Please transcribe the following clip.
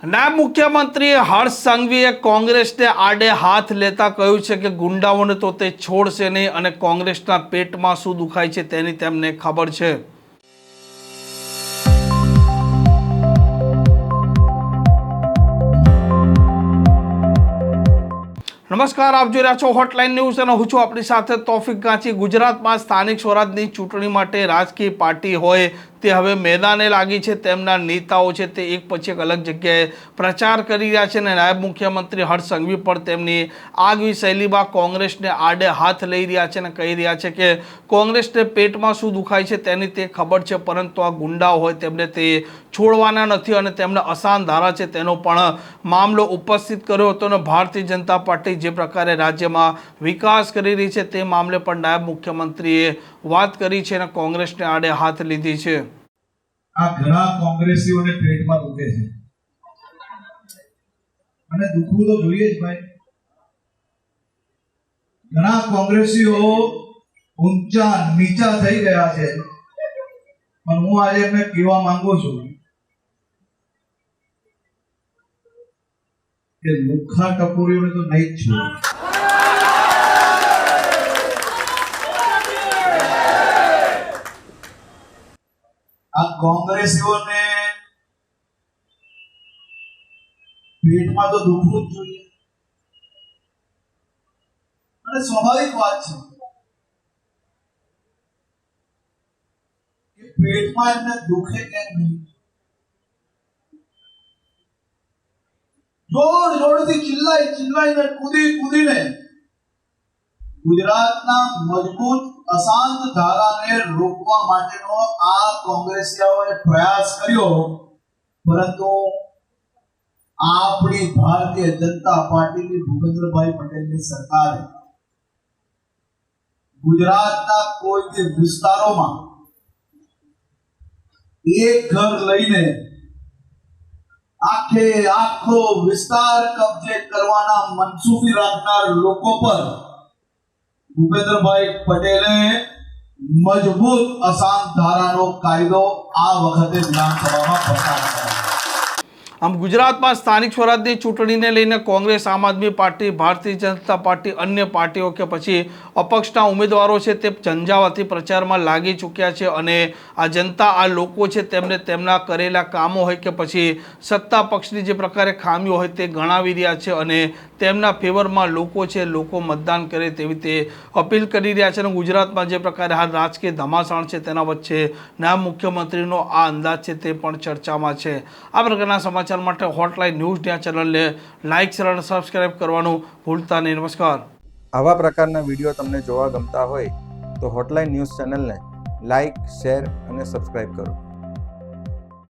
નાયબ મુખ્યમંત્રી હર્ષ સંઘવીએ કોંગ્રેસને આડે હાથ લેતા કહ્યું છે કે ગુંડાઓને તો તે છોડશે નહીં અને કોંગ્રેસના પેટમાં શું દુખાય છે તેની તેમને ખબર છે. નમસ્કાર, આપ જોઈ રહ્યા છો હોટલાઇન ન્યૂઝ અને હું છું આપણી સાથે તોફિક ગાંચી. ગુજરાતમાં સ્થાનિક સ્વરાજની ચૂંટણી માટે રાજકીય પાર્ટી હોય તે હવે મેદાને લાગી છે. તેમના નેતાઓ છે તે એક પછી એક અલગ જગ્યાએ પ્રચાર કરી રહ્યા છે અને નાયબ મુખ્યમંત્રી હર્ષ સંઘવી પણ તેમની આગવી શૈલીમાં કોંગ્રેસને આડે હાથ લઈ રહ્યા છે અને કહી રહ્યા છે કે કોંગ્રેસને પેટમાં શું દુખાય છે તેની તે ખબર છે, પરંતુ આ ગુંડાઓ હોય તેમને તે છોડવાના નથી અને તેમને અસાન ધારા છે તેનો પણ મામલો ઉપસ્થિત કર્યો હતો. અને ભારતીય જનતા પાર્ટી જે પ્રકારે રાજ્યમાં વિકાસ કરી રહી છે તે મામલે પણ નાયબ મુખ્યમંત્રીએ વાત કરી છે અને કોંગ્રેસને આડે હાથ લીધી છે. આ ઘણા કોંગ્રેસીઓને પેટમાં દુખે છે અને દુખવું તો જોઈએ જ ભાઈ. ઘણા કોંગ્રેસીઓ ઊંચા નીચા થઈ ગયા છે, પણ હું આજે એમને કહેવા માંગુ છું કે લુખ્ખા ટપોરીઓને તો નહીં જ છોડે. આ કોંગ્રેસીઓને પેટમાં તો દુખવું જ જોઈએ અને સ્વાભાવિક વાત છે કે પેટમાં એમને દુખે કેમ નહીં. જોરથી ચિલ્લાઈને કૂદીને ગુજરાતના મજબૂત અશાંત ધારાને રોકવા માટેનો આ કોંગ્રેસીઓએ પ્રયાસ કર્યો, પરંતુ આપણી ભારતીય જનતા પાર્ટીની ભૂપેન્દ્રભાઈ પટેલની સરકારે ગુજરાતના કોઈ વિસ્તારોમાં એક ઘર લઈને આખો વિસ્તાર કબજે કરવાના મનસૂબી રાખનાર લોકો પર ભૂપેન્દ્રભાઈ પટેલે મજબૂત અશાંત ધારાનો કાયદો આ વખતે વિધાનસભામાં પસાર કર્યો. આમ ગુજરાતમાં સ્થાનિક સ્વરાજની ચૂંટણીને લઈને કોંગ્રેસ, આમ આદમી પાર્ટી, ભારતીય જનતા પાર્ટી, અન્ય પાર્ટીઓ કે પછી અપક્ષના ઉમેદવારો છે તે ઝંઝાવાતી પ્રચારમાં લાગી ચૂક્યા છે અને આ જનતા, આ લોકો છે તેમને તેમના કરેલા કામો હોય કે પછી સત્તા પક્ષની જે પ્રકારે ખામીઓ હોય તે ગણાવી રહ્યા છે અને તેમના ફેવરમાં લોકો છે, લોકો મતદાન કરે તેવી તે અપીલ કરી રહ્યા છે. અને ગુજરાતમાં જે પ્રકારે હાલ રાજકીય ધમાસાણ છે તેના વચ્ચે નાયબ મુખ્યમંત્રીનો આ અંદાજ છે તે પણ ચર્ચામાં છે. આ પ્રકારના સમાચાર માટે હોટલાઇન ન્યૂઝ ચેનલને લાઇક, શેર અને સબસ્ક્રાઇબ કરવાનું ભૂલતા નહીં. નમસ્કાર. આવા પ્રકારના વિડીયો તમને જોવા ગમતા હોય તો હોટલાઇન ન્યૂઝ ચેનલને લાઇક, શેર અને સબસ્ક્રાઇબ કરો.